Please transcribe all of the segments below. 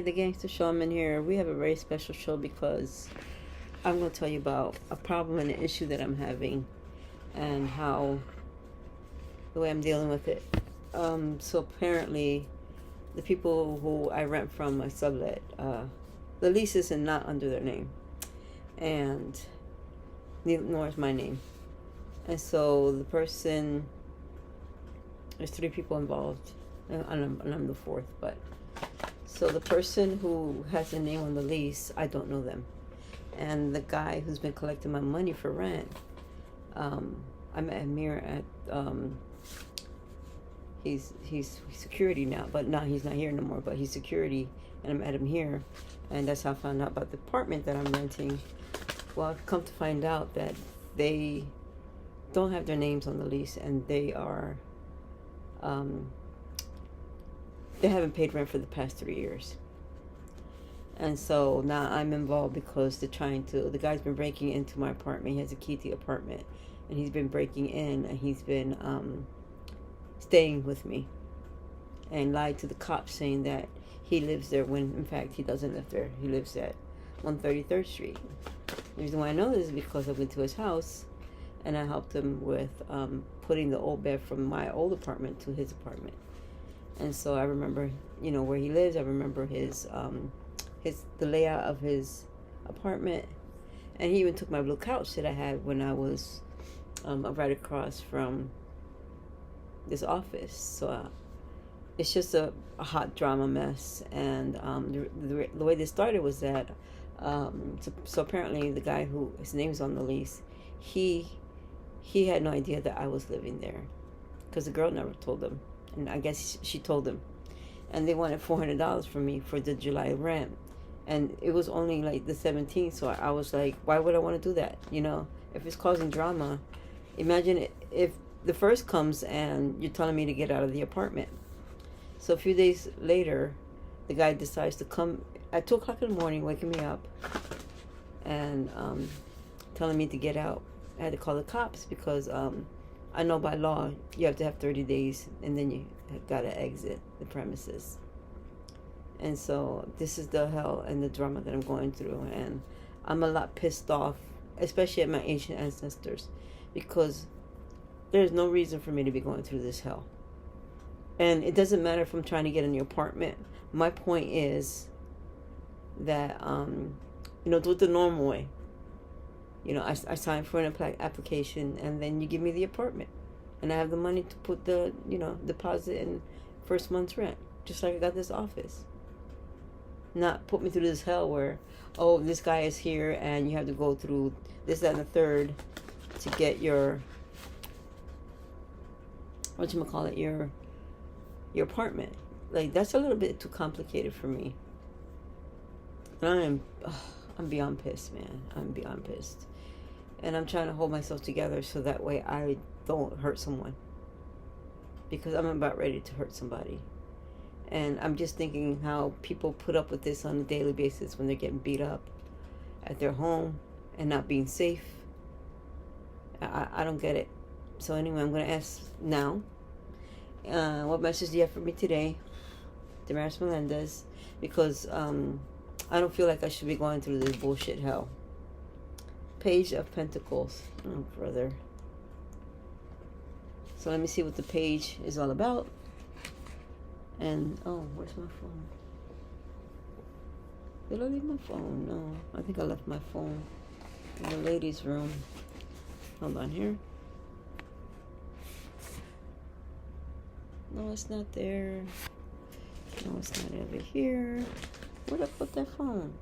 the Gangsta Shaman here. We have a very special show because I'm going to tell you about a problem and an issue that I'm having and how the way I'm dealing with it. So apparently, the people who I rent from, I sublet, the lease is not under their name, and nor is my name. And so the person, there's 3 people involved, and I'm the 4th, but so the person who has a name on the lease, I don't know them. And the guy who's been collecting my money for rent, I met him here at, he's security now, but now he's not here no more, but he's security, and I met him here, and that's how I found out about the apartment that I'm renting. Well, I've come to find out that they don't have their names on the lease, and they are, they haven't paid rent for the past 3 years. And so now I'm involved because they're trying to, the guy's been breaking into my apartment. He has a key to the apartment, and he's been breaking in, and he's been staying with me, and lied to the cops saying that he lives there when in fact he doesn't live there. He lives at 133rd Street. The reason why I know this is because I went to his house and I helped him with putting the old bed from my old apartment to his apartment. And so I remember, where he lives. I remember the layout of his apartment, and he even took my blue couch that I had when I was right across from this office. So it's just a hot drama mess. And the way this started was that so apparently the guy who his name is on the lease, he had no idea that I was living there, because the girl never told him, and I guess she told him, and they wanted $400 from me for the July rent, and it was only like the 17th. So I was like, why would I want to do that? If it's causing drama, imagine if the first comes and you're telling me to get out of the apartment. So a few days later, the guy decides to come at 2 o'clock in the morning, waking me up and telling me to get out. I had to call the cops because I know by law you have to have 30 days and then you gotta exit the premises. And so this is the hell and the drama that I'm going through, and I'm a lot pissed off, especially at my ancient ancestors, because there's no reason for me to be going through this hell. And it doesn't matter if I'm trying to get a new apartment. My point is that do it the normal way. I signed for an application, and then you give me the apartment, and I have the money to put the deposit in first month's rent, just like I got this office. Not put me through this hell where, oh, this guy is here and you have to go through this, that, and the third to get your your apartment. Like, that's a little bit too complicated for me. And I'm beyond pissed, man. I'm beyond pissed. And I'm trying to hold myself together so that way I don't hurt someone, because I'm about ready to hurt somebody. And I'm just thinking how people put up with this on a daily basis when they're getting beat up at their home and not being safe. I don't get it. So anyway, I'm going to ask now, what message do you have for me today, Damaris Melendez? Because I don't feel like I should be going through this bullshit hell. Page of Pentacles. Oh, brother. So let me see what the page is all about. And, oh, where's my phone? Did I leave my phone? No, I think I left my phone in the ladies' room. Hold on here. No, it's not there. No, it's not over here. Where'd I put that phone?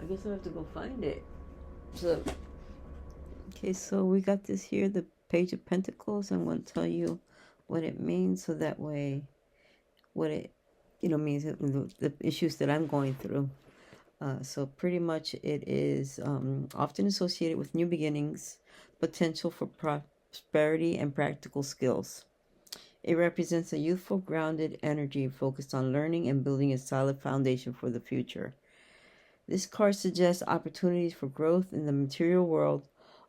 I guess I have to go find it. So, okay, so we got this here, the Page of Pentacles. I'm going to tell you what it means, so that way what it means, the issues that I'm going through. So pretty much it is often associated with new beginnings, potential for prosperity, and practical skills. It represents a youthful, grounded energy focused on learning and building a solid foundation for the future. This card suggests opportunities for growth in the material world,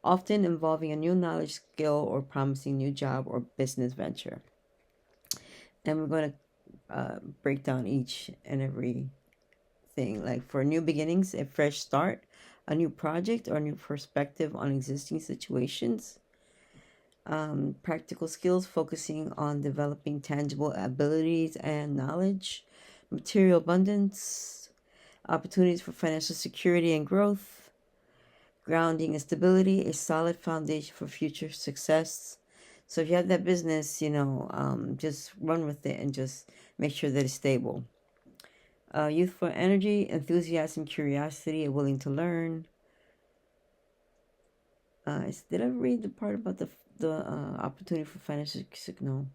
often involving a new knowledge, skill, or promising new job or business venture. And we're going to break down each and every thing. Like for new beginnings, a fresh start, a new project, or a new perspective on existing situations. Practical skills, focusing on developing tangible abilities and knowledge. Material abundance, opportunities for financial security and growth. Grounding and stability, a solid foundation for future success. So if you have that business, just run with it and just make sure that it's stable. Youthful energy, enthusiasm, curiosity, and willing to learn. Did I read the part about the opportunity for financial? No.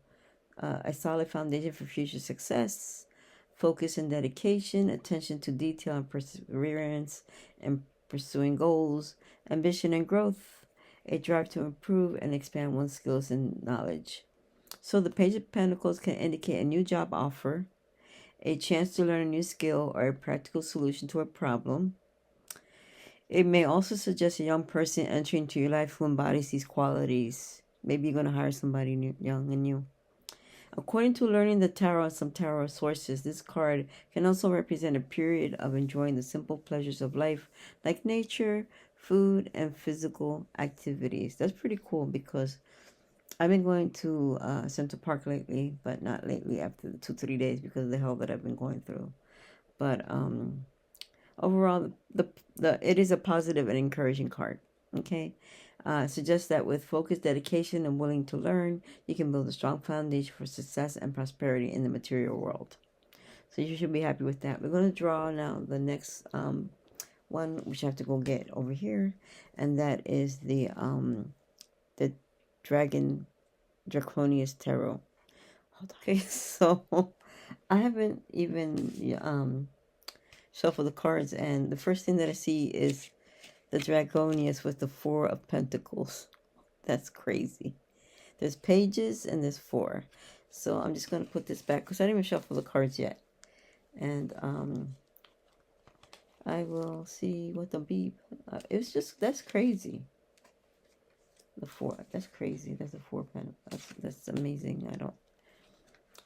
A solid foundation for future success. Focus and dedication, attention to detail and perseverance, and pursuing goals, ambition and growth, a drive to improve and expand one's skills and knowledge. So the Page of Pentacles can indicate a new job offer, a chance to learn a new skill, or a practical solution to a problem. It may also suggest a young person entering into your life who embodies these qualities. Maybe you're going to hire somebody new, young and new. According to learning the tarot and some tarot sources, this card can also represent a period of enjoying the simple pleasures of life, like nature, food, and physical activities. That's pretty cool because I've been going to Central Park lately, but not lately after the 2-3 days because of the hell that I've been going through. But overall, it is a positive and encouraging card. Okay. Suggests that with focus, dedication, and willing to learn, you can build a strong foundation for success and prosperity in the material world. So you should be happy with that. We're going to draw now the next one, which I have to go get over here, and that is the Draconius Tarot. Okay, so I haven't even shuffled the cards, and the first thing that I see is the Dragonius with the 4 of Pentacles. That's crazy. There's pages and there's 4. So I'm just going to put this back because I didn't even shuffle the cards yet. And I will see what the beep. It's just, that's crazy. The 4. That's crazy. That's a 4 Pentacles. That's amazing.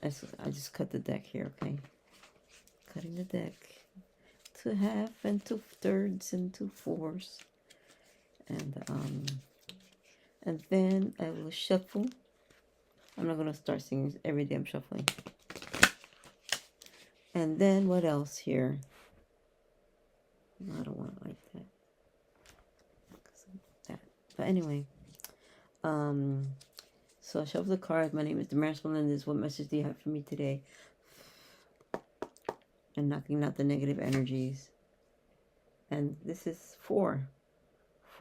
I just cut the deck here, okay? Cutting the deck. 2/2 and 2/3 and 2/4, and then I will shuffle. I'm not gonna start singing every day. I'm shuffling, and then what else here? No, I don't want it like that. But anyway, so I shuffle the cards. My name is Damaris Melendez. What message do you have for me today? And knocking out the negative energies. And this is 4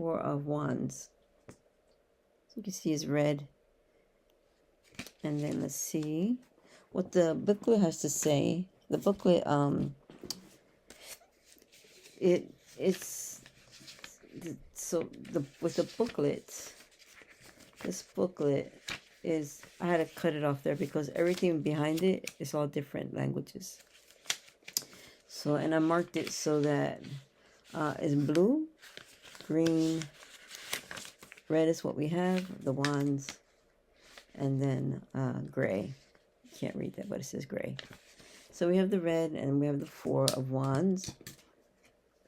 of Wands. So you can see is red. And then let's see what the booklet has to say. The booklet, with the booklet, this booklet is, I had to cut it off there because everything behind it is all different languages. So, and I marked it so that it's blue, green, red is what we have, the wands, and then gray. Can't read that, but it says gray. So we have the red and we have the 4 of Wands,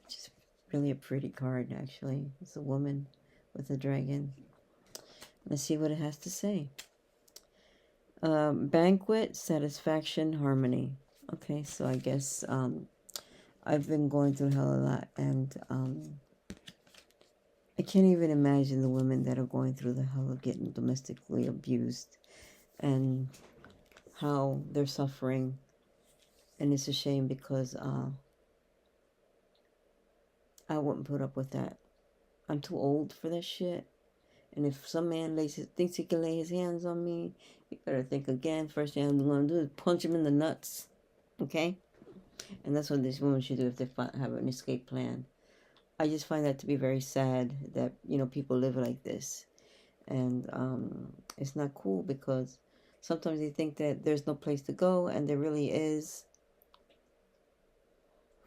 which is really a pretty card, actually. It's a woman with a dragon. Let's see what it has to say. Banquet, satisfaction, harmony. Okay, so I guess I've been going through hell a lot, and I can't even imagine the women that are going through the hell of getting domestically abused and how they're suffering. And it's a shame because I wouldn't put up with that. I'm too old for that shit. And if some man thinks he can lay his hands on me, you better think again. First thing I'm going to do is punch him in the nuts. Okay? And that's what this woman should do if they have an escape plan. I just find that to be very sad that, people live like this. And it's not cool because sometimes they think that there's no place to go, and there really is.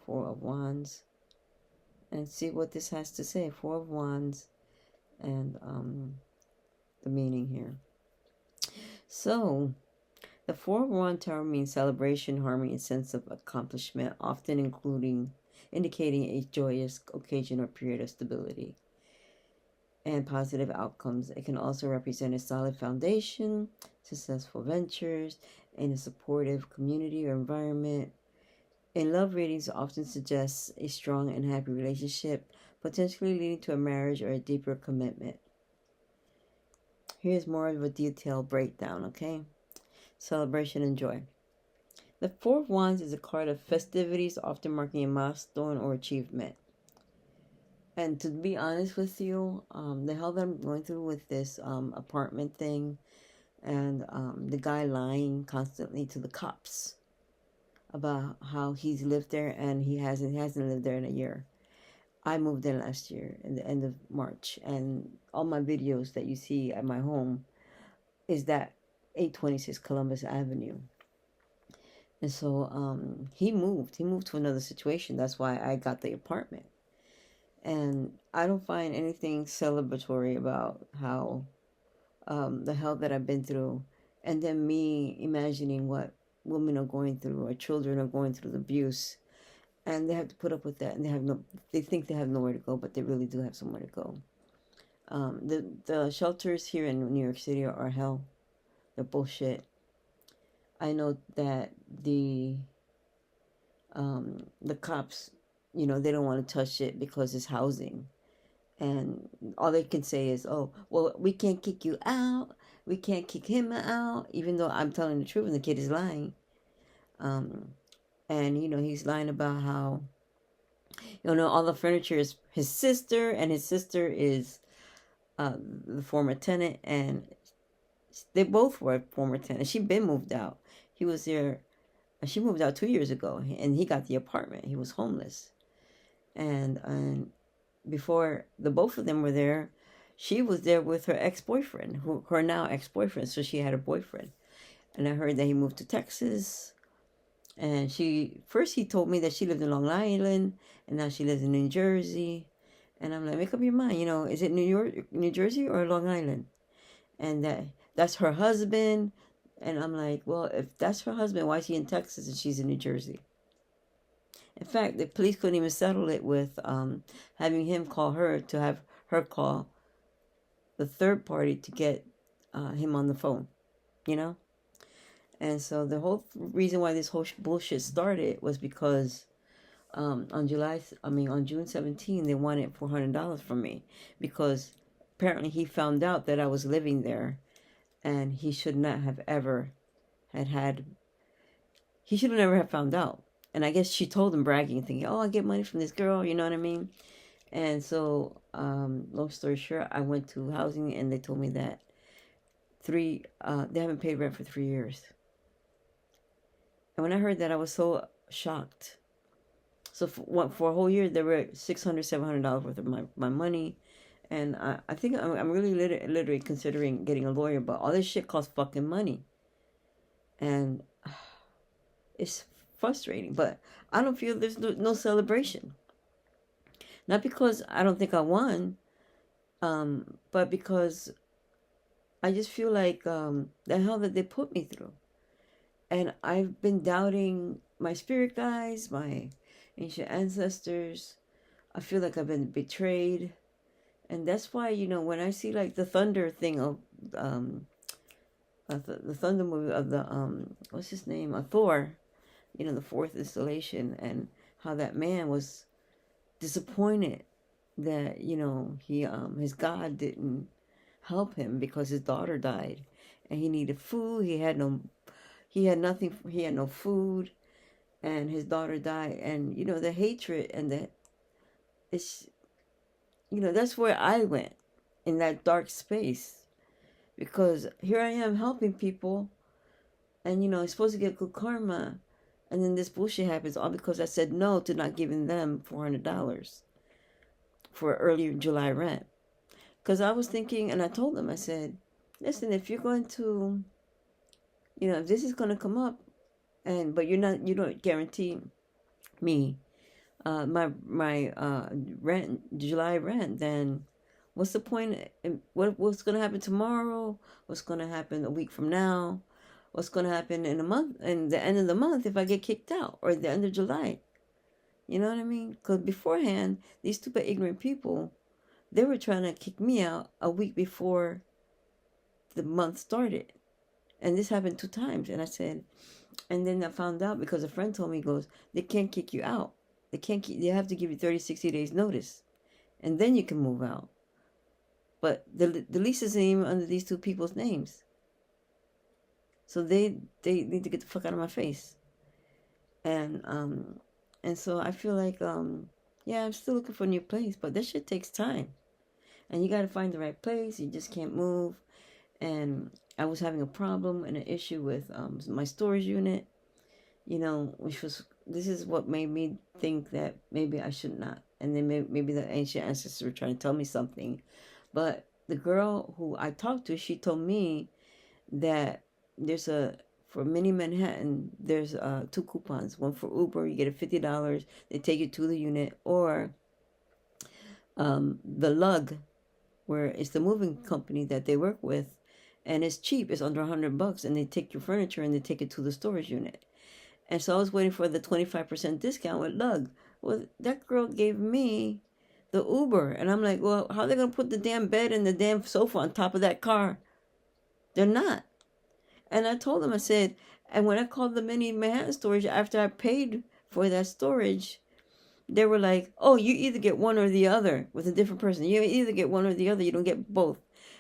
4 of Wands. And see what this has to say. 4 of Wands. And the meaning here. So, The 4-1 tarot means celebration, harmony, and sense of accomplishment, often indicating a joyous occasion or period of stability and positive outcomes. It can also represent a solid foundation, successful ventures, and a supportive community or environment. In love readings, often suggests a strong and happy relationship, potentially leading to a marriage or a deeper commitment. Here's more of a detailed breakdown, okay? Celebration and joy. The 4 of Wands is a card of festivities, often marking a milestone or achievement. And to be honest with you, the hell that I'm going through with this apartment thing, and the guy lying constantly to the cops about how he's lived there, and he hasn't lived there in a year. I moved in last year in the end of March, and all my videos that you see at my home is that 826 Columbus Avenue. And so he moved to another situation. That's why I got the apartment. And I don't find anything celebratory about how the hell that I've been through, and then me imagining what women are going through, or children are going through the abuse, and they have to put up with that, and they think they have nowhere to go, but they really do have somewhere to go. The shelters here in New York City are hell. They're bullshit. I know that the cops, they don't want to touch it because it's housing. And all they can say is, oh, well, we can't kick you out. We can't kick him out, even though I'm telling the truth and the kid is lying. And, he's lying about how, all the furniture is his sister, and his sister is the former tenant, and they both were former tenants. She'd been moved out. He was there. She moved out 2 years ago, and he got the apartment. He was homeless. And before the both of them were there, she was there with her ex-boyfriend, her now ex-boyfriend. So she had a boyfriend. And I heard that he moved to Texas. And he told me that she lived in Long Island, and now she lives in New Jersey. And I'm like, make up your mind, is it New York, New Jersey, or Long Island? And that's her husband. And I'm like, well, if that's her husband, why is he in Texas and she's in New Jersey? In fact, the police couldn't even settle it with having him call her, to have her call the third party to get him on the phone, And so the whole reason why this whole bullshit started was because on June 17, they wanted $400 from me, because apparently he found out that I was living there, and he should not have ever he should have never have found out. And I guess she told him, bragging, thinking, oh, I get money from this girl, you know what I mean? And so, long story short, I went to housing, and they told me that they haven't paid rent for 3 years. And when I heard that, I was so shocked. So for a whole year, there were $600, $700 worth of my money. And I think I'm really literally considering getting a lawyer, but all this shit costs fucking money. And it's frustrating, but I don't feel there's no celebration. Not because I don't think I won, but because I just feel like the hell that they put me through. And I've been doubting my spirit guides, my ancient ancestors. I feel like I've been betrayed. And that's why, when I see like the thunder thing of the thunder movie of the what's his name, Thor, the fourth installation, and how that man was disappointed that he his God didn't help him because his daughter died, and he needed food. He had nothing. He had no food, and his daughter died, and the hatred, and that's where I went, in that dark space, because here I am helping people, and it's supposed to get good karma, and then this bullshit happens, all because I said no to not giving them $400 for early July rent. Because I was thinking, and I told them, I said, listen, if you're going to, if this is going to come up, but you don't guarantee me my rent, July rent, then what's the point? What's going to happen tomorrow? What's going to happen a week from now? what's going to happen in a month, in the end of the month, if I get kicked out, or the end of July. You know what I mean? Because beforehand, these stupid ignorant people, they were trying to kick me out a week before the month started. And this happened 2 times. And I said, and then I found out because a friend told me, goes, they can't kick you out. They have to give you 30, 60 days notice. And then you can move out. But the lease isn't even under these two people's names. So they need to get the fuck out of my face. And so I feel like yeah, I'm still looking for a new place, but this shit takes time. And you got to find the right place. You just can't move. And I was having a problem and an issue with my storage unit, you know, this is what made me think that maybe I should not. And then maybe the ancient ancestors were trying to tell me something. But the girl who I talked to, she told me that for Mini Manhattan, there's 2 coupons. One for Uber, you get a $50, they take you to the unit, or the Lug, where it's the moving company that they work with, and it's cheap, it's under $100, and they take your furniture and they take it to the storage unit. And so I was waiting for the 25% discount with Lug. Well, that girl gave me the Uber, and I'm like, well, how are they gonna put the damn bed and the damn sofa on top of that car? They're not. And I told them, I said, and when I called the Mini Manhattan storage after I paid for that storage, they were like, oh, you either get one or the other with a different person. You either get one or the other. You don't get both.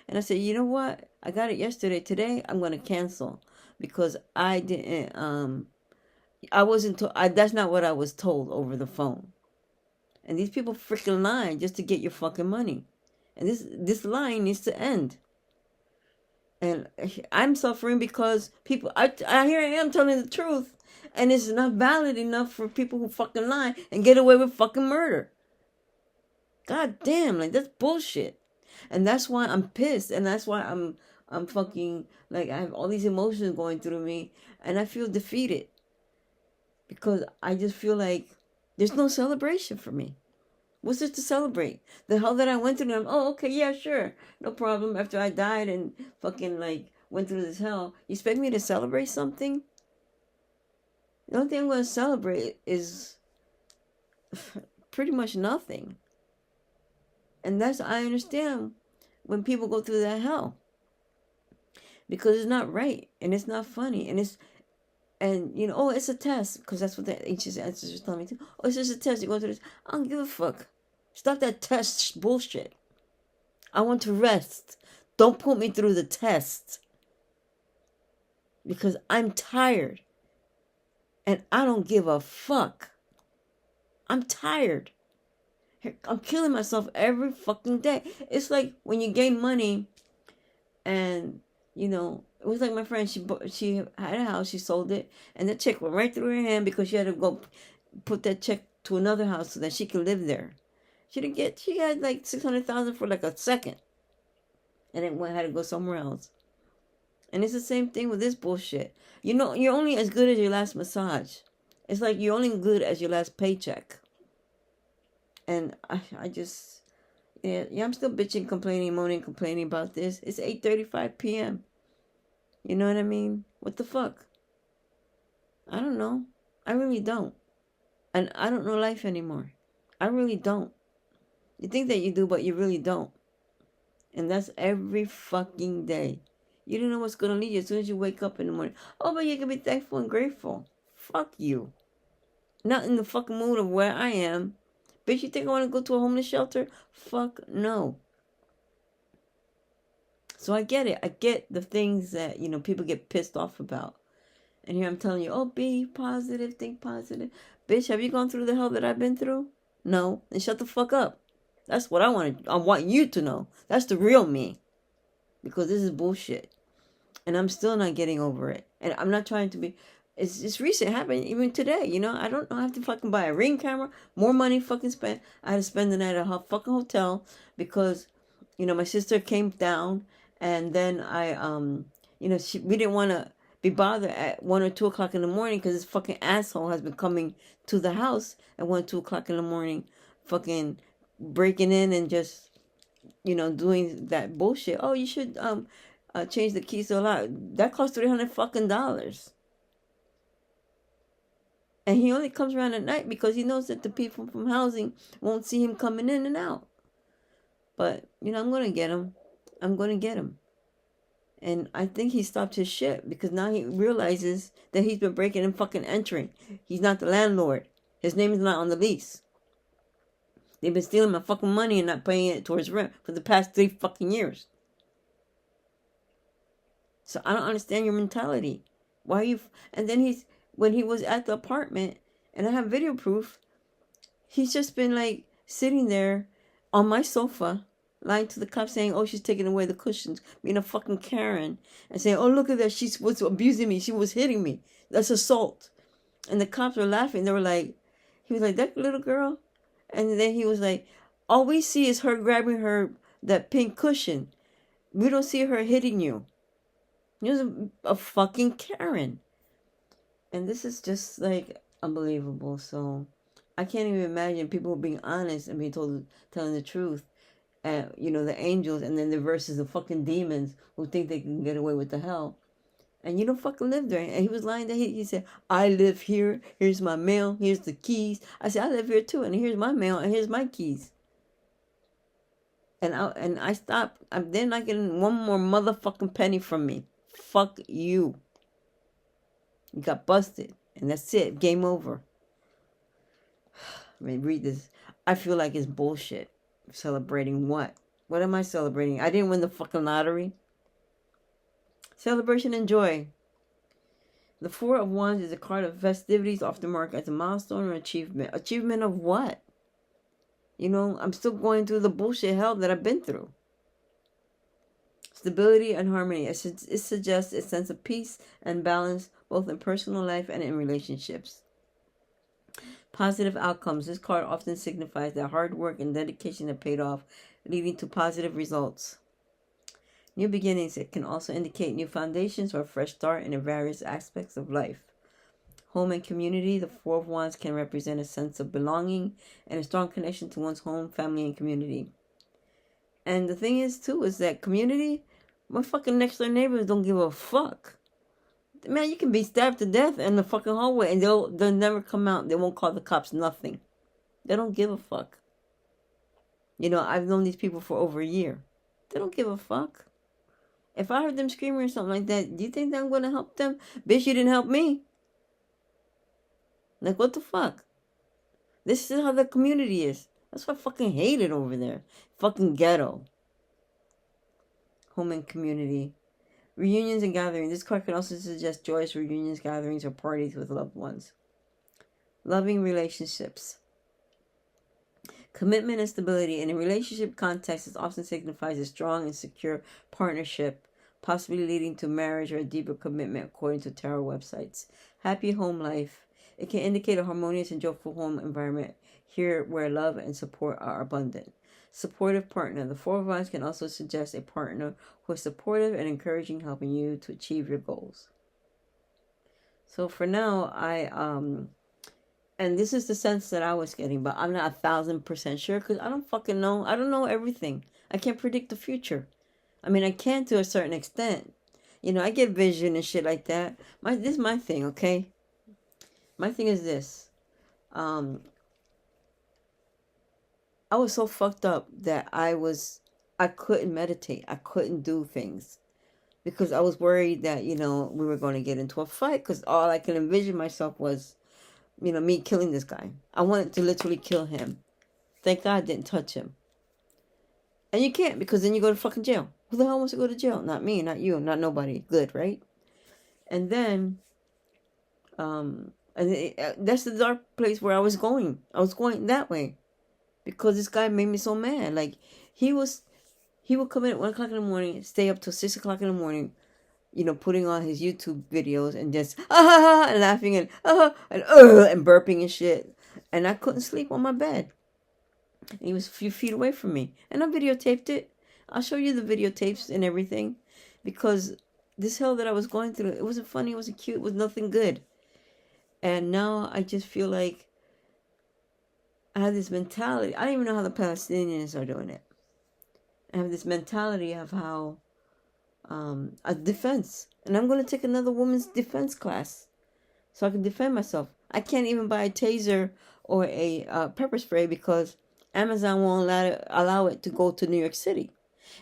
And I said, you know what? I got it yesterday. Today, I'm going to cancel because I didn't, I wasn't told, that's not what I was told over the phone. And these people freaking lie just to get your fucking money. And this lying needs to end. And I'm suffering because people, here I am telling the truth, and it's not valid enough for people who fucking lie and get away with fucking murder. God damn, like, that's bullshit. And that's why I'm pissed, and that's why I'm fucking, like, I have all these emotions going through me, and I feel defeated. Because I just feel like there's no celebration for me. What's there to celebrate? The hell that I went through, oh, okay, yeah, sure. No problem. After I died and fucking, like, went through this hell, you expect me to celebrate something? The only thing I'm going to celebrate is pretty much nothing. And I understand when people go through that hell. Because it's not right. And it's not funny. And you know, oh, it's a test. Because that's what the ancient ancestors tell me too. Oh, it's just a test. You go through this. I don't give a fuck. Stop that test bullshit. I want to rest. Don't put me through the test. Because I'm tired. And I don't give a fuck. I'm tired. I'm killing myself every fucking day. It's like when you gain money and, you know, it was like my friend, she had a house, she sold it, and the check went right through her hand because she had to go put that check to another house so that she could live there. She had like $600,000 for like a second. And then had to go somewhere else. And it's the same thing with this bullshit. You know, you're only as good as your last massage. It's like you're only good as your last paycheck. And I just, yeah, I'm still bitching, complaining, moaning, complaining about this. It's 8:35 p.m. You know what I mean? What the fuck? I don't know. I really don't. And I don't know life anymore. I really don't. You think that you do, but you really don't. And that's every fucking day. You don't know what's going to lead you as soon as you wake up in the morning. Oh, but you can be thankful and grateful. Fuck you. Not in the fucking mood of where I am. Bitch, you think I want to go to a homeless shelter? Fuck no. So I get it. I get the things that, you know, people get pissed off about. And here I'm telling you, oh, be positive, think positive. Bitch, have you gone through the hell that I've been through? No. Then shut the fuck up. That's what I want you to know. That's the real me. Because this is bullshit. And I'm still not getting over it. And I'm not trying to be... It's recent. It happened even today, you know? I don't know. I have to fucking buy a Ring camera. More money fucking spent. I had to spend the night at a fucking hotel. Because, you know, my sister came down. And then you know, we didn't want to be bothered at 1 or 2 o'clock in the morning. Because this fucking asshole has been coming to the house at 1, 2 o'clock in the morning. Fucking breaking in and just, you know, doing that bullshit. Oh, you should change the keys to a lock. That costs $300 fucking. And he only comes around at night because he knows that the people from housing won't see him coming in and out. But, I'm going to get him. I'm going to get him. And I think he stopped his shit because now he realizes that he's been breaking and fucking entering. He's not the landlord. His name is not on the lease. They've been stealing my fucking money and not paying it towards rent for the past 3 fucking years. So I don't understand your mentality. Why are you... And then when he was at the apartment, and I have video proof, he's just been like sitting there on my sofa, lying to the cops saying, oh, she's taking away the cushions, being a fucking Karen, and saying, oh, look at that, she was abusing me, she was hitting me, that's assault. And the cops were laughing. They were like, he was like, that little girl? And then he was like, all we see is her grabbing that pink cushion. We don't see her hitting you. He was a fucking Karen. And this is just like unbelievable. So I can't even imagine people being honest and being telling the truth. The angels, and then the versus the fucking demons who think they can get away with the hell. And you don't fucking live there. And he was lying there. He said, I live here. Here's my mail. Here's the keys. I said, I live here too. And here's my mail. And here's my keys. And I stopped. They're not getting one more motherfucking penny from me. Fuck you. You got busted. And that's it. Game over. I mean, read this. I feel like it's bullshit. Celebrating what? What am I celebrating? I didn't win the fucking lottery. Celebration and joy. The Four of Wands is a card of festivities, often marked as a milestone or achievement. Achievement of what? I'm still going through the bullshit hell that I've been through. Stability and harmony. It suggests a sense of peace and balance, both in personal life and in relationships. Positive outcomes. This card often signifies that hard work and dedication have paid off, leading to positive results. New beginnings. It can also indicate new foundations or a fresh start in the various aspects of life. Home and community. The Four of Wands can represent a sense of belonging and a strong connection to one's home, family, and community. And the thing is, too, is that community, my fucking next door neighbors don't give a fuck. Man, you can be stabbed to death in the fucking hallway and they'll never come out. They won't call the cops, nothing. They don't give a fuck. I've known these people for over a year. They don't give a fuck. If I heard them screaming or something like that, do you think that I'm going to help them? Bitch, you didn't help me. Like, what the fuck? This is how the community is. That's why I fucking hate it over there. Fucking ghetto. Home and community. Reunions and gatherings. This card can also suggest joyous reunions, gatherings, or parties with loved ones. Loving relationships. Commitment and stability. In a relationship context, it often signifies a strong and secure partnership, possibly leading to marriage or a deeper commitment, according to tarot websites. Happy home life. It can indicate a harmonious and joyful home environment here where love and support are abundant. Supportive partner. The Four of Wands can also suggest a partner who is supportive and encouraging, helping you to achieve your goals. So for now, and this is the sense that I was getting, but I'm not 1,000% sure because I don't fucking know. I don't know everything. I can't predict the future. I mean, I can to a certain extent. I get vision and shit like that. This is my thing, okay? My thing is this. I was so fucked up that I couldn't meditate. I couldn't do things because I was worried that, we were going to get into a fight because all I could envision myself was, me killing this guy. I wanted to literally kill him. Thank God I didn't touch him. And you can't because then you go to fucking jail. Who the hell wants to go to jail? Not me, not you, not nobody. Good, right? And then, that's the dark place where I was going. I was going that way. Because this guy made me so mad. Like, he would come in at 1 o'clock in the morning, stay up till 6 o'clock in the morning, putting on his YouTube videos and just, and laughing and burping and shit. And I couldn't sleep on my bed. And he was a few feet away from me. And I videotaped it. I'll show you the videotapes and everything. Because this hell that I was going through, it wasn't funny, it wasn't cute, it was nothing good. And now I just feel like I have this mentality. I don't even know how the Palestinians are doing it. I have this mentality of how a defense. And I'm going to take another woman's defense class so I can defend myself. I can't even buy a taser or a pepper spray because Amazon won't allow it to go to New York City.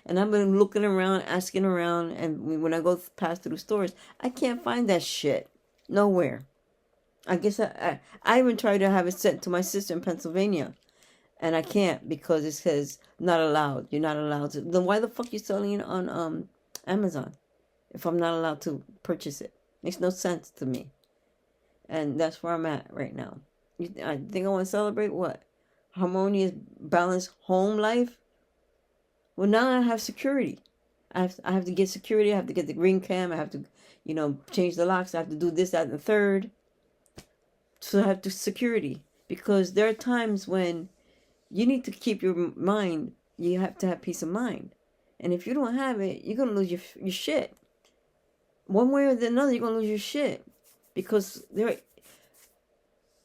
And I've been looking around, asking around, and when I go past through stores, I can't find that shit. Nowhere. I guess I even tried to have it sent to my sister in Pennsylvania. And I can't because it says not allowed. You're not allowed to. Then why the fuck you selling it on Amazon if I'm not allowed to purchase it? Makes no sense to me. And that's where I'm at right now. I think I want to celebrate what? Harmonious, balanced home life? Well, now I have security. I have to get security. I have to get the green cam. I have to, change the locks. I have to do this, that, and the third. So I have to security. Because there are times when you need to keep your mind. You have to have peace of mind. And if you don't have it, you're going to lose your shit. One way or the another, you're going to lose your shit. Because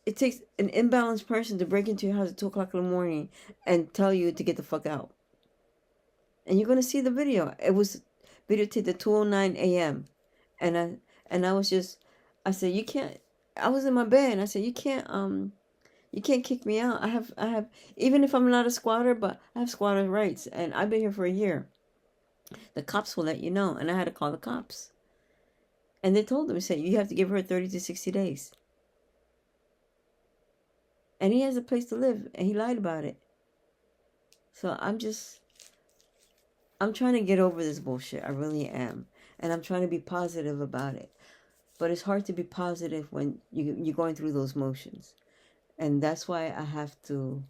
it takes an imbalanced person to break into your house at 2 o'clock in the morning and tell you to get the fuck out. And you're going to see the video. It was videotaped at 2:09 a.m. And I was just, I said, you can't, I was in my bed and I said, you can't kick me out. I have, even if I'm not a squatter, but I have squatter rights. And I've been here for a year. The cops will let you know. And I had to call the cops. And they told them, said, you have to give her 30 to 60 days. And he has a place to live. And he lied about it. So I'm trying to get over this bullshit. I really am. And I'm trying to be positive about it. But it's hard to be positive when you're going through those motions. And that's why I have to,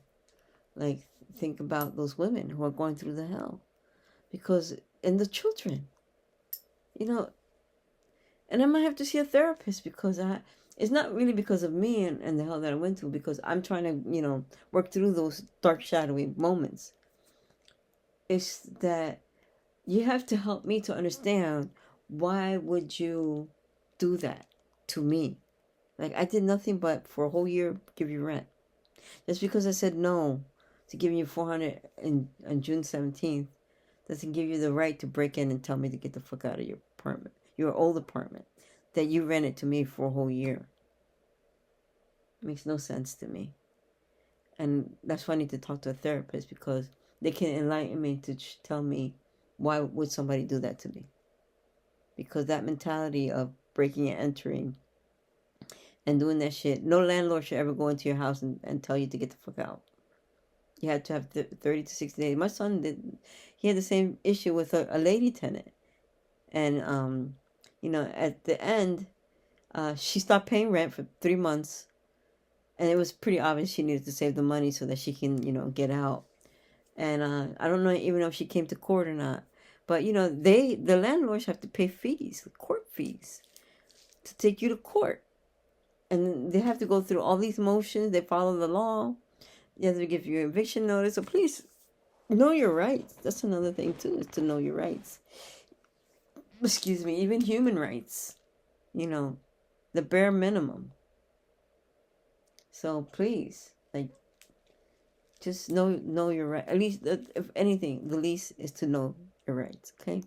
think about those women who are going through the hell. And the children. And I might have to see a therapist because it's not really because of me and the hell that I went through, because I'm trying to, work through those dark, shadowy moments. It's that you have to help me to understand, why would you do that to me? I did nothing but for a whole year give you rent. Just because I said no to giving you $400 on June 17th doesn't give you the right to break in and tell me to get the fuck out of your apartment. Your old apartment that you rented to me for a whole year. It makes no sense to me. And that's why I need to talk to a therapist, because they can enlighten me to tell me, why would somebody do that to me? Because that mentality of breaking and entering and doing that shit, no landlord should ever go into your house and tell you to get the fuck out. You had to have 30 to 60 days. My son he had the same issue with a lady tenant. And, at the end, she stopped paying rent for 3 months. And it was pretty obvious she needed to save the money so that she can, get out. And I don't know even if she came to court or not. But, the landlords have to pay fees, court fees, to take you to court. And they have to go through all these motions. They follow the law. You have to give you an eviction notice. So please, know your rights. That's another thing, too, is to know your rights. Excuse me, even human rights. The bare minimum. So please, just know your right. At least, if anything, the least is to know your rights, okay?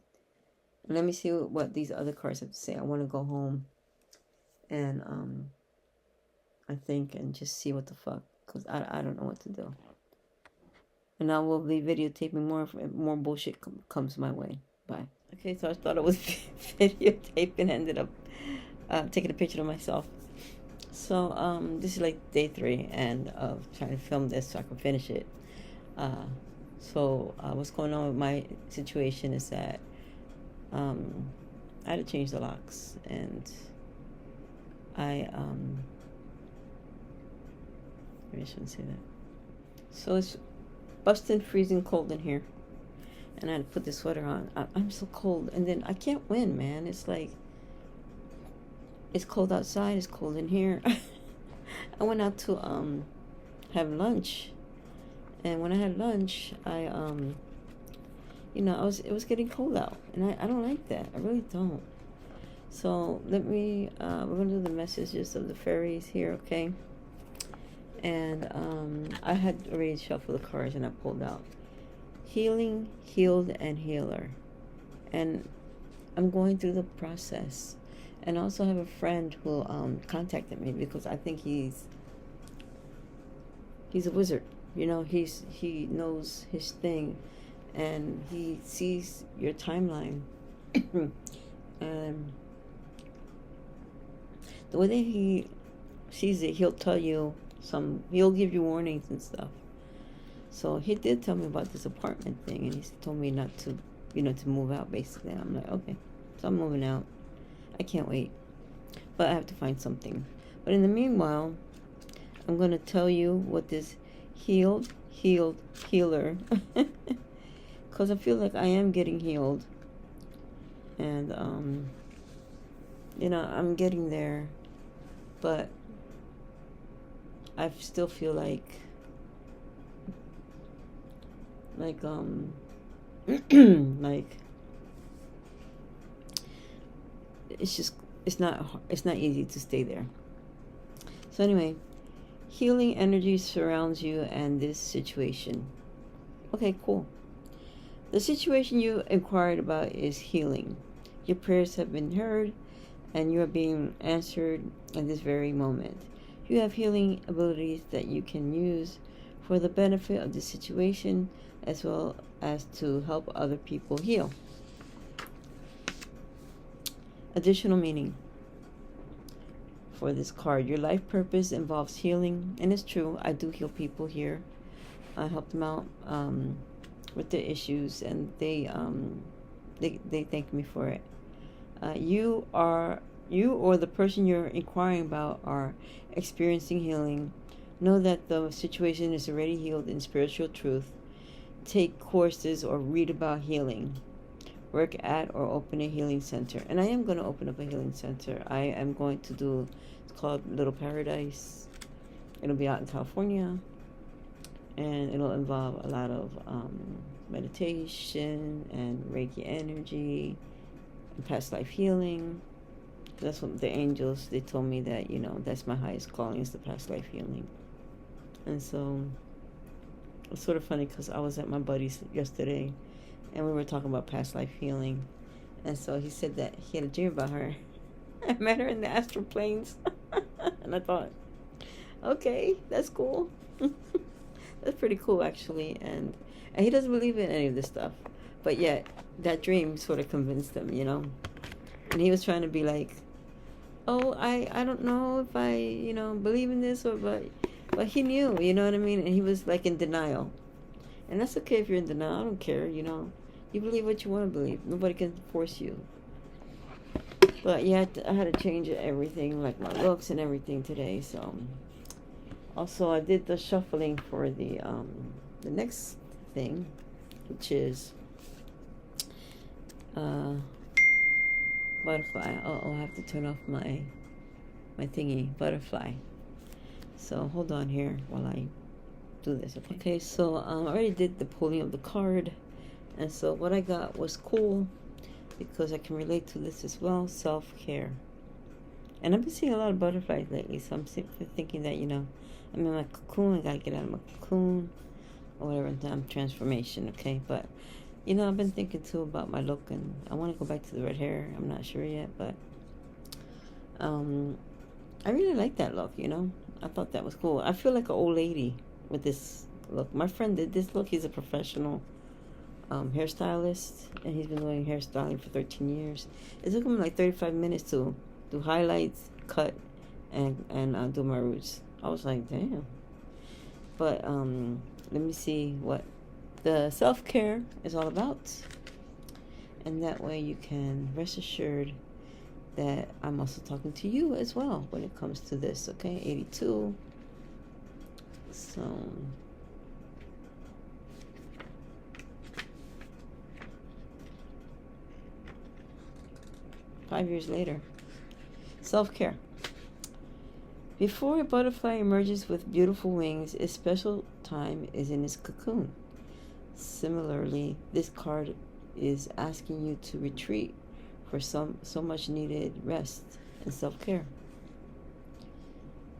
And let me see what these other cards have to say. I want to go home and, I think, and just see what the fuck, because I don't know what to do. And I will be videotaping more bullshit comes my way. Bye. Okay, so I thought it was videotaping and ended up taking a picture of myself. So this is day 3 and of trying to film this so I can finish it. So what's going on with my situation is that I had to change the locks, and I maybe I shouldn't say that. So it's busting freezing cold in here, and I had to put this sweater on. I'm so cold, and then I can't win, man. It's it's cold outside, it's cold in here. I went out to have lunch, and when I had lunch, I it was getting cold out, and I don't like that. I really don't. So let me we're gonna do the messages of the fairies here, okay? And I had already shuffled the cards, and I pulled out healing, healed, and healer. And I'm going through the process. And I also have a friend who contacted me because I think he's a wizard. You know, he knows his thing, and he sees your timeline. And the way that he sees it, he'll tell you he'll give you warnings and stuff. So he did tell me about this apartment thing, and he told me not to, to move out, basically. And I'm like, okay, so I'm moving out. I can't wait. But I have to find something. But in the meanwhile, I'm going to tell you what this healer, because I feel like I am getting healed. And, I'm getting there. But I still feel like like it's not easy to stay there. So anyway, healing energy surrounds you and this situation. Okay, cool. The situation you inquired about is healing. Your prayers have been heard and you are being answered at this very moment. You have healing abilities that you can use for the benefit of the situation as well as to help other people heal. Additional meaning for this card. Your life purpose involves healing, and it's true. I do heal people here. I help them out with their issues, and they thank me for it. You or the person you're inquiring about are experiencing healing. Know that the situation is already healed in spiritual truth. Take courses or read about healing. Work at or open a healing center. And I am going to open up a healing center. I am going to do, it's called Little Paradise. It'll be out in California. And it'll involve a lot of meditation and Reiki energy and past life healing. That's what the angels, they told me that, that's my highest calling, is the past life healing. And so it's sort of funny because I was at my buddy's yesterday and we were talking about past life healing. And so he said that he had a dream about her. I met her in the astral planes. And I thought, okay, that's cool. That's pretty cool, actually. And he doesn't believe in any of this stuff. But yet, that dream sort of convinced him, And he was trying to be like, oh, I don't know if I, believe in this but he knew, you know what I mean? And he was like in denial. And that's okay if you're in denial. I don't care, You believe what you want to believe. Nobody can force you. But yeah, I had to change everything, like my looks and everything today. So also I did the shuffling for the next thing, which is butterfly. I have to turn off my thingy, butterfly. So hold on here while I do this. Okay, so I already did the pulling of the card, and so what I got was cool because I can relate to this as well. Self-care. And I've been seeing a lot of butterflies lately, so I'm thinking that I'm in my cocoon. I gotta get out of my cocoon or whatever. Time transformation. Okay, but I've been thinking too about my look, and I want to go back to the red hair. I'm not sure yet, but I really like that look. I thought that was cool. I feel like an old lady with this look. My friend did this look. He's a professional hairstylist, and he's been doing hairstyling for 13 years. It took him like 35 minutes to do highlights, cut, and do my roots. I was like, damn. But let me see what the self-care is all about, and that way you can rest assured that I'm also talking to you as well when it comes to this. Okay, 82. So five years later, self-care. Before a butterfly emerges with beautiful wings, a special time is in its cocoon. Similarly, this card is asking you to retreat for so much needed rest and self-care.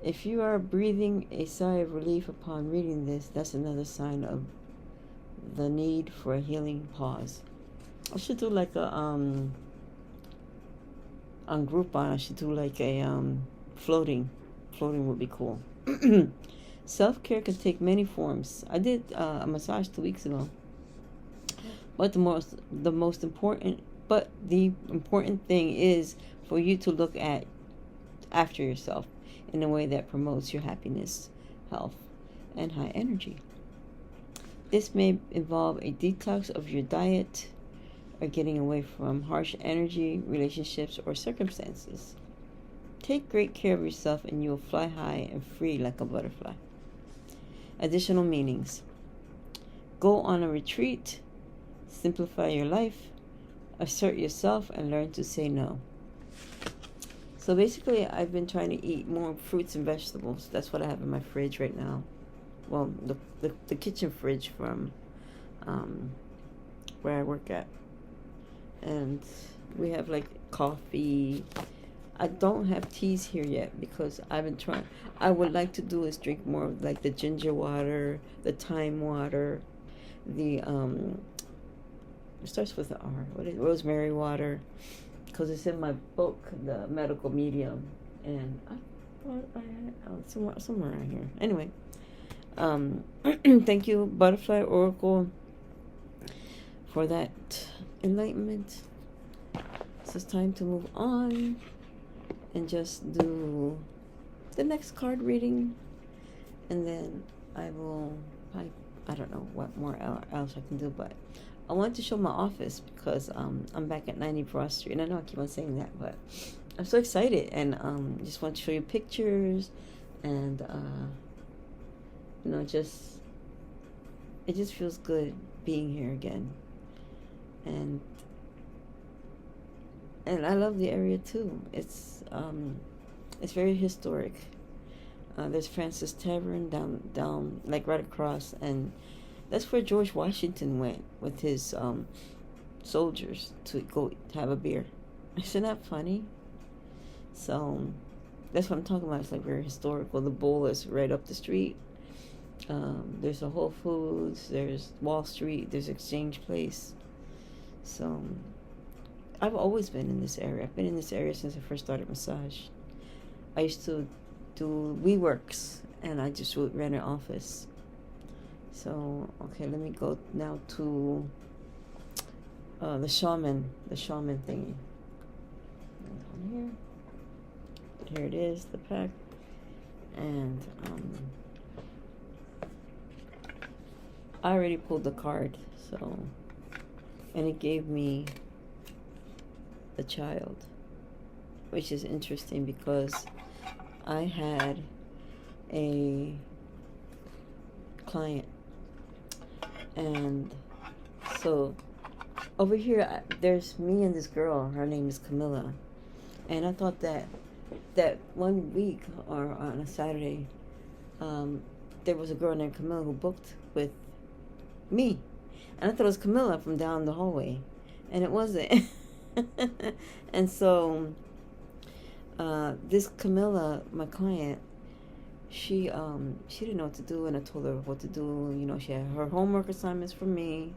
If you are breathing a sigh of relief upon reading this, that's another sign of the need for a healing pause. I should do like a on Groupon, I should do like a floating. Floating would be cool. Self-care can take many forms. I did a massage 2 weeks ago. But the important thing is for you to look at after yourself in a way that promotes your happiness, health, and high energy. This may involve a detox of your diet or getting away from harsh energy, relationships, or circumstances. Take great care of yourself and you will fly high and free like a butterfly. Additional meanings. Go on a retreat, simplify your life, assert yourself, and learn to say no. So basically, I've been trying to eat more fruits and vegetables. That's what I have in my fridge right now. Well, the kitchen fridge from where I work at. And we have like coffee. I don't have teas here yet because I've been trying. I would like to do is drink more of like the ginger water, the thyme water, the it starts with the R. What is it? Rosemary water, because it's in my book, The Medical Medium, and I thought I had somewhere around here. Anyway, thank you, Butterfly Oracle, for that enlightenment. So it's time to move on and just do the next card reading, and then I will. I don't know what more else I can do, but I wanted to show my office because I'm back at 90 Broad Street, and I know I keep on saying that, but I'm so excited, and just want to show you pictures, and it just feels good being here again, and I love the area too. It's very historic. There's Francis Tavern down like right across, and that's where George Washington went with his soldiers to go have a beer. Isn't that funny? So that's what I'm talking about. It's like very historical. The Bull is right up the street. There's a Whole Foods. There's Wall Street. There's Exchange Place. So I've always been in this area. I've been in this area since I first started massage. I used to do WeWorks, and I just ran an office. So, okay, let me go now to the shaman thingy. Here it is, the pack. And I already pulled the card, so, and it gave me the Child, which is interesting because I had a client, and so over here there's me and this girl. Her name is Camilla, and I thought that 1 week or on a Saturday there was a girl named Camilla who booked with me, and I thought it was Camilla from down the hallway, and it wasn't. And so this Camilla, my client, she didn't know what to do, and I told her what to do. She had her homework assignments for me,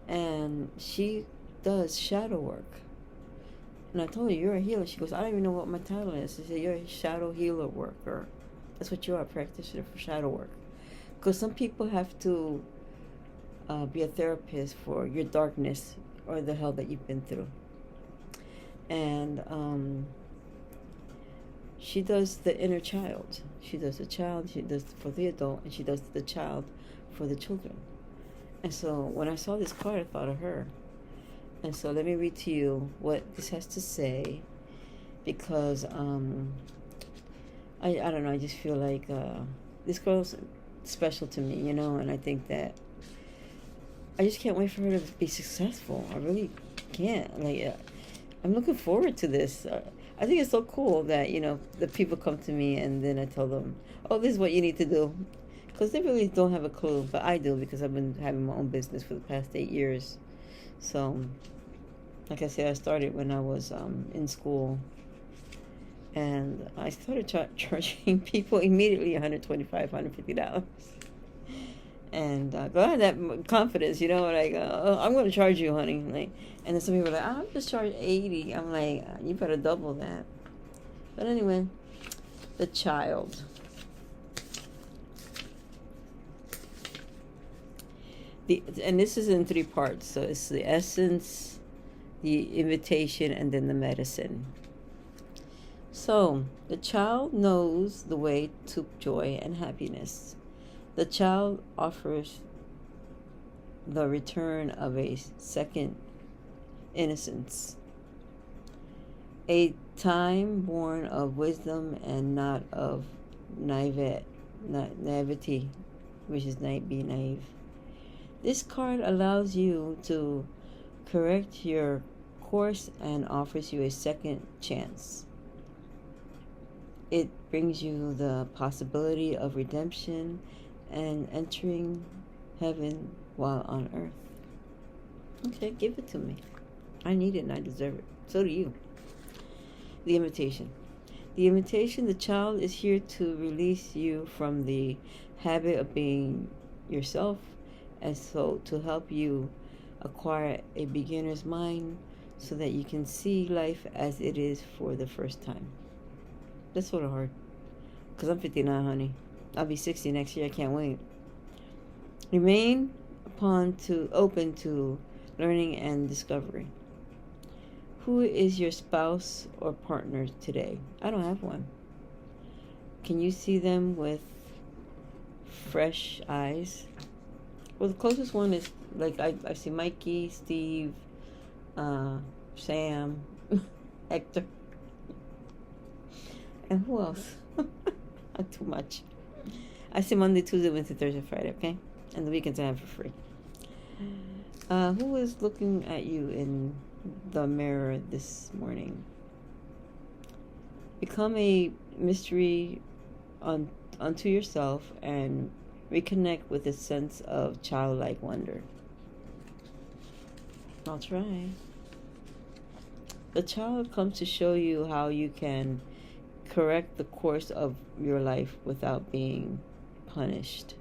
and she does shadow work. And I told her, you're a healer. She goes, I don't even know what my title is. I said, you're a shadow healer worker. That's what you are, a practitioner for shadow work. Because some people have to be a therapist for your darkness or the hell that you've been through. And she does the inner child. She does the child, she does for the adult, and she does the child for the children. And so when I saw this card, I thought of her. And so let me read to you what this has to say, because I don't know, I just feel like this girl's special to me, and I think that I just can't wait for her to be successful. I really can't. I'm looking forward to this. I think it's so cool that, the people come to me and then I tell them, oh, this is what you need to do. Because they really don't have a clue, but I do, because I've been having my own business for the past 8 years. So, like I said, I started when I was in school. And I started charging people immediately $125, $150. And go have that confidence, you know, like, oh, I'm going to charge you, honey. Like, and then some people are like, I'll just charge 80. I'm like, you better double that. But anyway, the child. And this is in 3 parts. So it's the essence, the invitation, and then the medicine. So the child knows the way to joy and happiness. The child offers the return of a second innocence, a time born of wisdom and not of naivety, which is be naive. This card allows you to correct your course and offers you a second chance. It brings you the possibility of redemption and entering heaven while on earth. Okay, give it to me. I need it and I deserve it. So do you. The invitation. The invitation, the child is here to release you from the habit of being yourself, and so to help you acquire a beginner's mind so that you can see life as it is for the first time. That's sort of hard. Because I'm 59, honey. I'll be 60 next year. I can't wait. Remain open to learning and discovery. Who is your spouse or partner today? I don't have one. Can you see them with fresh eyes? Well, the closest one is, like, I see Mikey, Steve, Sam, Hector. And who else? Not too much. I see Monday, Tuesday, Wednesday, Thursday, Friday, okay? And the weekends I have for free. Who is looking at you in the mirror this morning? Become a mystery unto yourself and reconnect with a sense of childlike wonder. I'll try. The child comes to show you how you can correct the course of your life without being punished.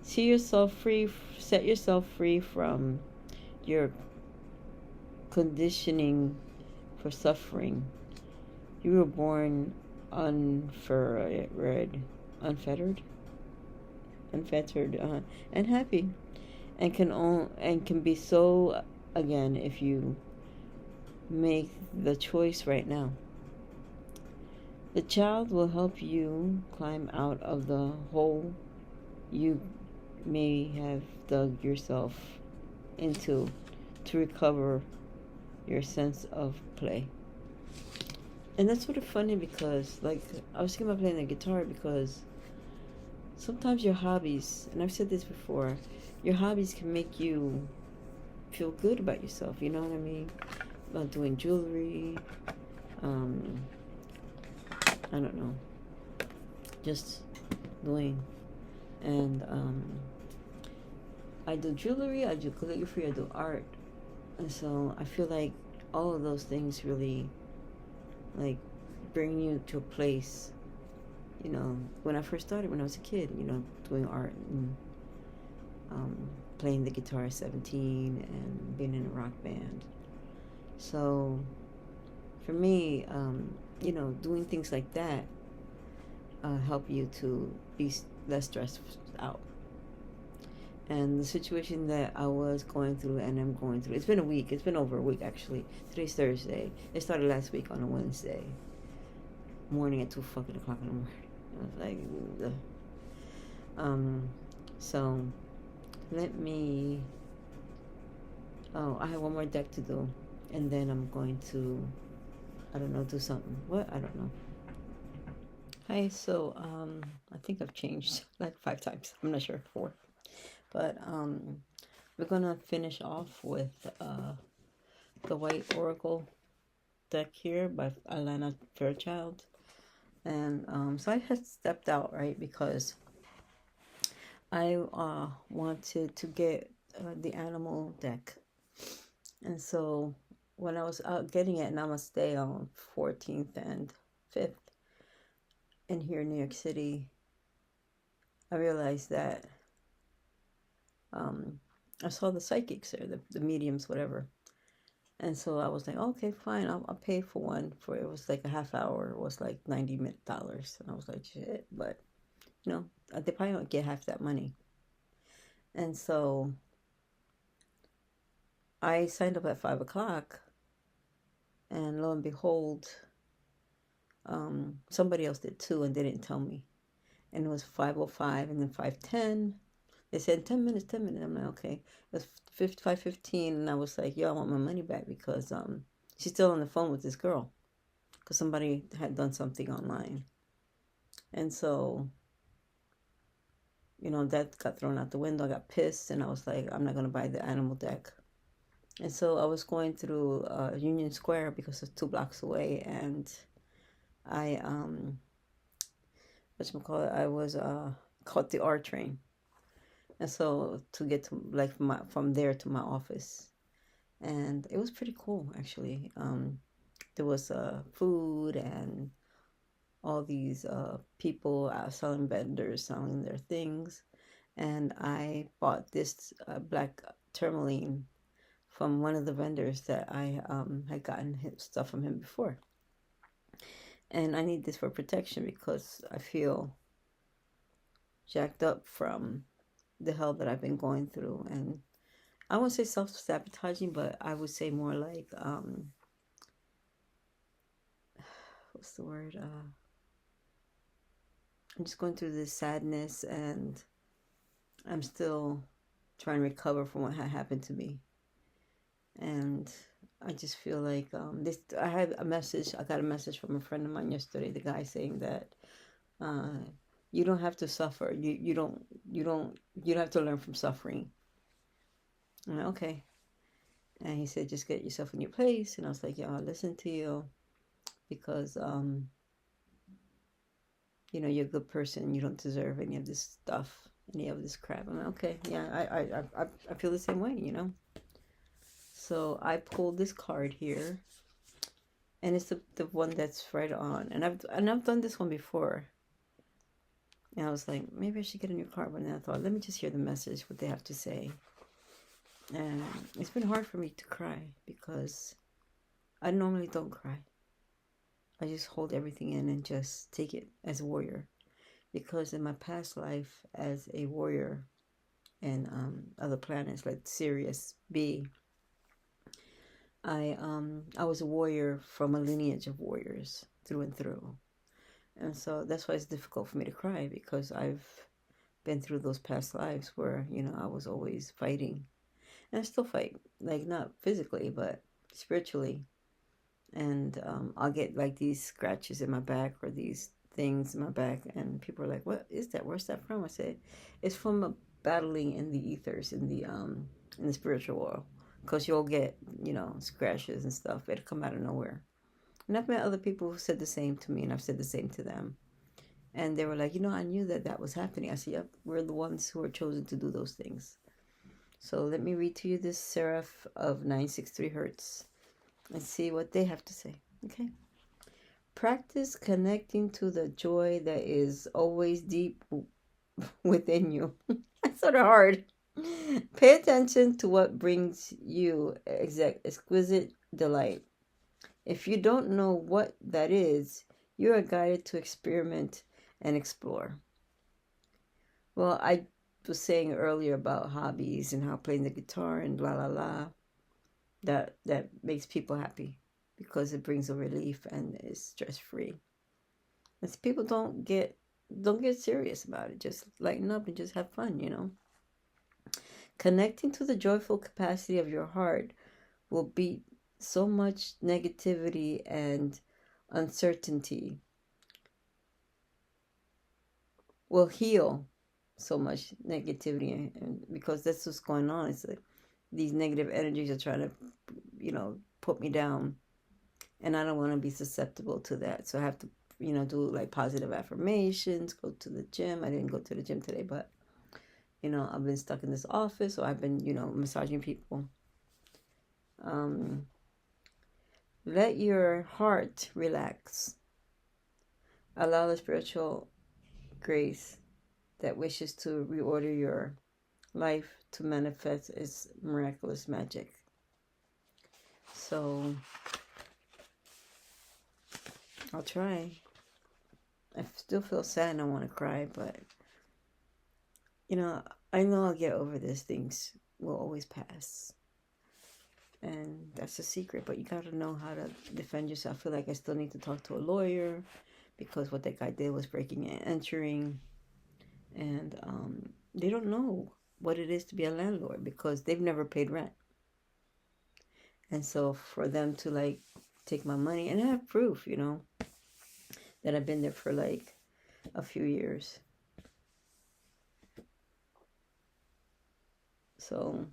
Set yourself free from your conditioning for suffering. You were born unfettered, and happy, and can be so again if you make the choice right now. The child will help you climb out of the hole you may have dug yourself into to recover your sense of play. And that's sort of funny because, like, I was thinking about playing the guitar because sometimes your hobbies, and I've said this before, your hobbies can make you feel good about yourself, you know what I mean? About doing jewelry, I don't know, just doing, and I do jewelry, I do calligraphy, I do art, and so I feel like all of those things really, like, bring you to a place, you know, when I first started, when I was a kid, you know, doing art and playing the guitar at 17 and being in a rock band. So for me, you know, doing things like that help you to be less stressed out. And the situation that I was going through and I'm going through, it's been a week. It's been over a week, actually. Today's Thursday. It started last week on a Wednesday morning at 2 fucking o'clock in the morning. I was like, ugh. So let me, I have one more deck to do. And then I'm going to, I don't know, do something. What? I don't know. Hi, so I think I've changed like 5 times. I'm not sure, 4. But we're gonna finish off with the White Oracle deck here by Alana Fairchild. And so I had stepped out, right, because I wanted to get the animal deck. And so when I was out getting it, and I'm gonna stay on 14th and 5th in here in New York City, I realized that I saw the psychics there, the mediums, whatever. And so I was like, okay, fine, I'll pay for one. For it was like a half hour. It was like $90. And I was like, shit, but you know, they probably don't get half that money. And so I signed up at 5 o'clock, and lo and behold, somebody else did too, and they didn't tell me. And it was 5:05, and then 5:10. They said 10 minutes, 10 minutes. I'm like, okay. It was 5:15, and I was like, yo, I want my money back because she's still on the phone with this girl because somebody had done something online. And so, you know, that got thrown out the window. I got pissed, and I was like, I'm not going to buy the animal deck. And so I was going through Union Square because it's 2 blocks away, and I, whatchamacallit, I was caught the R train. And so to get to like from there to my office, and it was pretty cool actually. There was food and all these people selling, vendors selling their things, and I bought this black tourmaline from one of the vendors that I had gotten stuff from him before, and I need this for protection because I feel jacked up from the hell that I've been going through. And I won't say self-sabotaging, but I would say more like what's the word, I'm just going through this sadness, and I'm still trying to recover from what had happened to me. And I just feel like I got a message from a friend of mine yesterday, the guy saying that you don't have to suffer. You don't have to learn from suffering. I'm like, okay. And he said, just get yourself in your place. And I was like, yeah, I'll listen to you because you know, you're a good person. You don't deserve any of this stuff, any of this crap. I'm like, okay, yeah, I feel the same way, you know. So I pulled this card here, and it's the one that's right on. And I've done this one before. And I was like, maybe I should get a new card. But then I thought, let me just hear the message, what they have to say. And it's been hard for me to cry because I normally don't cry. I just hold everything in and just take it as a warrior. Because in my past life as a warrior in other planets like Sirius B, I was a warrior from a lineage of warriors through and through. And so that's why it's difficult for me to cry, because I've been through those past lives where, you know, I was always fighting. And I still fight, like not physically, but spiritually. And I'll get like these scratches in my back or these things in my back, and people are like, what is that? Where's that from? I say, it's from battling in the ethers, in the spiritual world. Because you'll get, you know, scratches and stuff. It'll come out of nowhere. And I've met other people who said the same to me, and I've said the same to them. And they were like, you know, I knew that was happening. I said, yep, we're the ones who are chosen to do those things. So let me read to you this Seraph of 963 Hertz and see what they have to say. Okay. Practice connecting to the joy that is always deep within you. That's sort of hard. Pay attention to what brings you exquisite delight. If you don't know what that is, you are guided to experiment and explore. Well, I was saying earlier about hobbies and how playing the guitar and blah, blah, blah, that makes people happy because it brings a relief and is stress-free. And people don't get serious about it. Just lighten up and just have fun, you know. Connecting to the joyful capacity of your heart will beat so much negativity and uncertainty, will heal so much negativity, and because that's what's going on. It's like these negative energies are trying to, you know, put me down, and I don't want to be susceptible to that. So I have to, you know, do like positive affirmations, go to the gym. I didn't go to the gym today, but you know, I've been stuck in this office, so I've been, you know, massaging people. Let your heart relax. Allow the spiritual grace that wishes to reorder your life to manifest its miraculous magic. So I'll try. I still feel sad and I want to cry, but you know, I know I'll get over this. Things will always pass. And that's a secret, but you got to know how to defend yourself. I feel like I still need to talk to a lawyer because what that guy did was breaking and entering. And they don't know what it is to be a landlord because they've never paid rent. And so for them to like take my money, and I have proof, you know, that I've been there for like a few years. So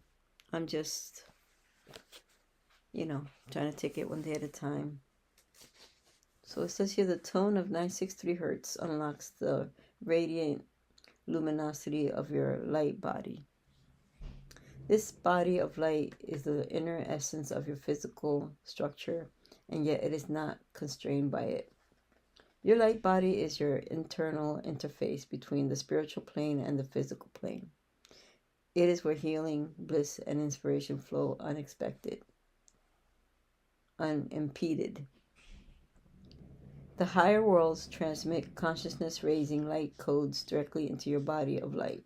I'm just, you know, trying to take it one day at a time. So it says here the tone of 963 hertz unlocks the radiant luminosity of your light body. This body of light is the inner essence of your physical structure, and yet it is not constrained by it. Your light body is your internal interface between the spiritual plane and the physical plane. It is where healing, bliss, and inspiration flow unexpected, unimpeded. The higher worlds transmit consciousness-raising light codes directly into your body of light,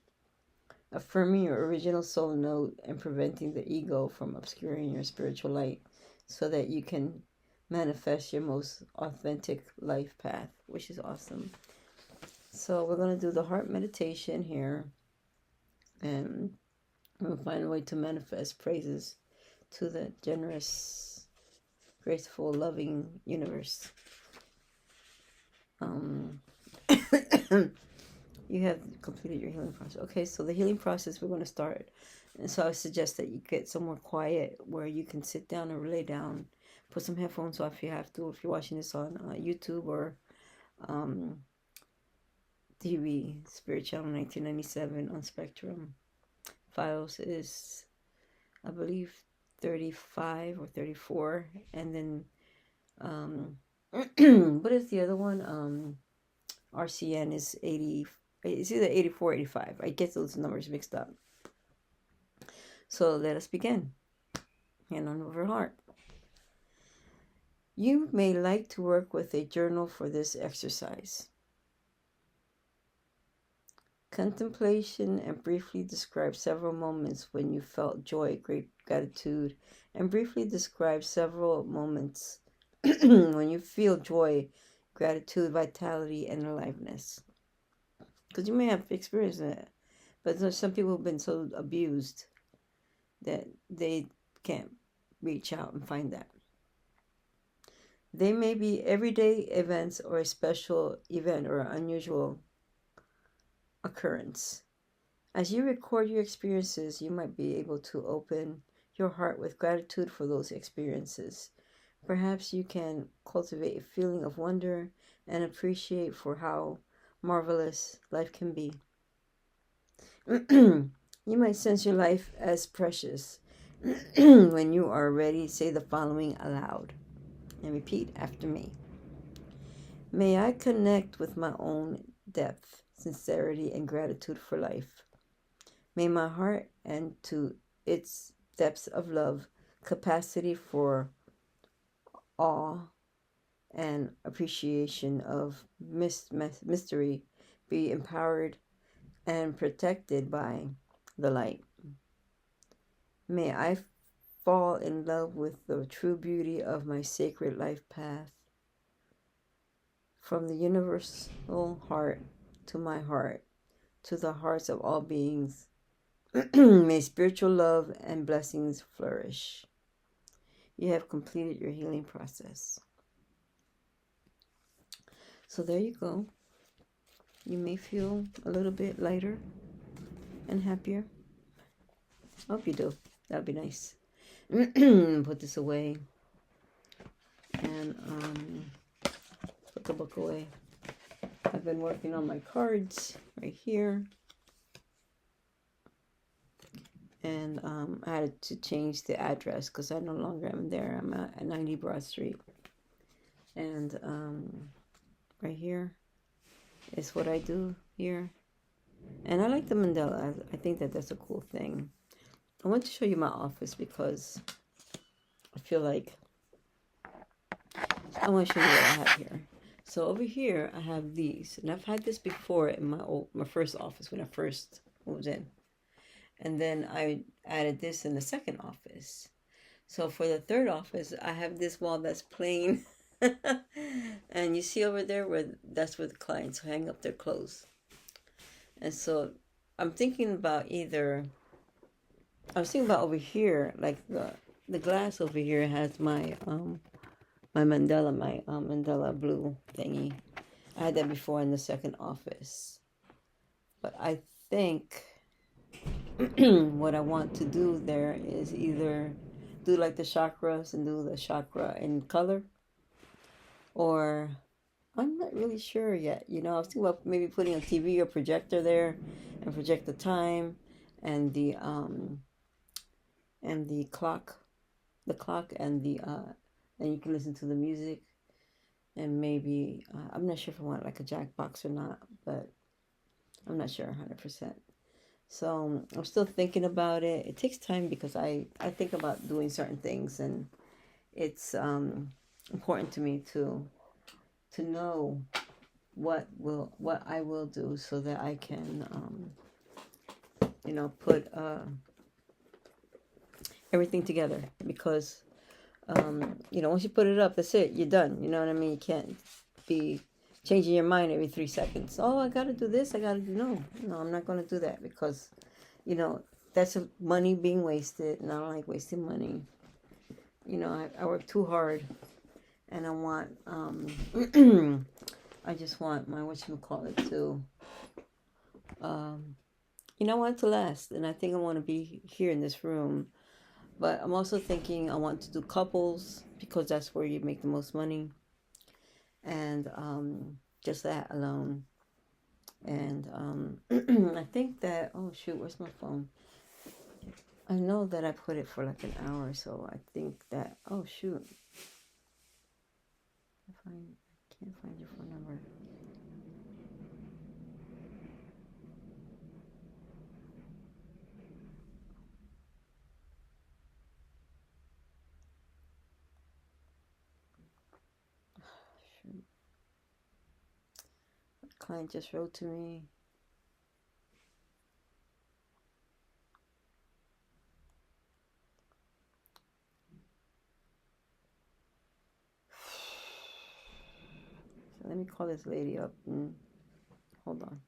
affirming your original soul note and preventing the ego from obscuring your spiritual light so that you can manifest your most authentic life path, which is awesome. So we're going to do the heart meditation here, and we'll find a way to manifest praises to the generous, graceful, loving universe. You have completed your healing process. Okay, so the healing process, we're going to start. And so I suggest that you get somewhere quiet where you can sit down or lay down. Put some headphones on if you have to, if you're watching this on YouTube or TV, Spirit Channel 1997 on Spectrum. FIOS is, I believe, 35 or 34. And then, what is the other one? RCN is 80. It's either 84 or 85. I get those numbers mixed up. So let us begin. Hand on over heart. You may like to work with a journal for this exercise. Contemplation and briefly describe several moments when you felt joy, great gratitude, and briefly describe several moments when you feel joy, gratitude, vitality, and aliveness. Because you may have experienced that, but there's some people have been so abused that they can't reach out and find that. They may be everyday events or a special event or unusual occurrence. As you record your experiences, you might be able to open your heart with gratitude for those experiences. Perhaps you can cultivate a feeling of wonder and appreciate for how marvelous life can be. You might sense your life as precious. When you are ready, say the following aloud and repeat after me. May I connect with my own depth, sincerity, and gratitude for life. May my heart and to its depths of love, capacity for awe and appreciation of mystery be empowered and protected by the light. May I fall in love with the true beauty of my sacred life path. From the universal heart to my heart, to the hearts of all beings, may spiritual love and blessings flourish. You have completed your healing process. So there you go. You may feel a little bit lighter and happier. I hope you do. That would be nice. Put this away. And put the book away. I've been working on my cards right here. And I had to change the address because I no longer am there. I'm at 90 Broad Street. And right here is what I do here. And I like the mandala. I think that that's a cool thing. I want to show you my office because I feel like I want to show you what I have here. So over here, I have these, and I've had this before in my first office when I first moved in, and then I added this in the second office. So for the third office, I have this wall that's plain, and you see over there where that's where the clients hang up their clothes. And so I'm thinking about I was thinking about over here, like the glass over here has my mandala blue thingy. I had that before in the second office. But I think what I want to do there is either do like the chakras and do the chakra in color, or I'm not really sure yet. You know, I was thinking about maybe putting a TV or projector there and project the time and the clock, and you can listen to the music, and maybe I'm not sure if I want like a jack box or not, but I'm not sure 100%. So I'm still thinking about it. It takes time because I think about doing certain things, and it's important to me to know what I will do so that I can put everything together, because once you put it up, that's it, you're done. You know what I mean? You can't be changing your mind every 3 seconds. Oh, I gotta do this, I gotta do no, I'm not gonna do that, because that's money being wasted, and I don't like wasting money. I work too hard, and I want I just want my whatchamacallit to I want it to last, and I think I want to be here in this room. But I'm also thinking I want to do couples, because that's where you make the most money, and just that alone. And I think that, oh shoot, where's my phone? I know that I put it for like an hour, so I think that, oh shoot, I can't find your phone number. Shoot. The client just wrote to me. So let me call this lady up. Hold on.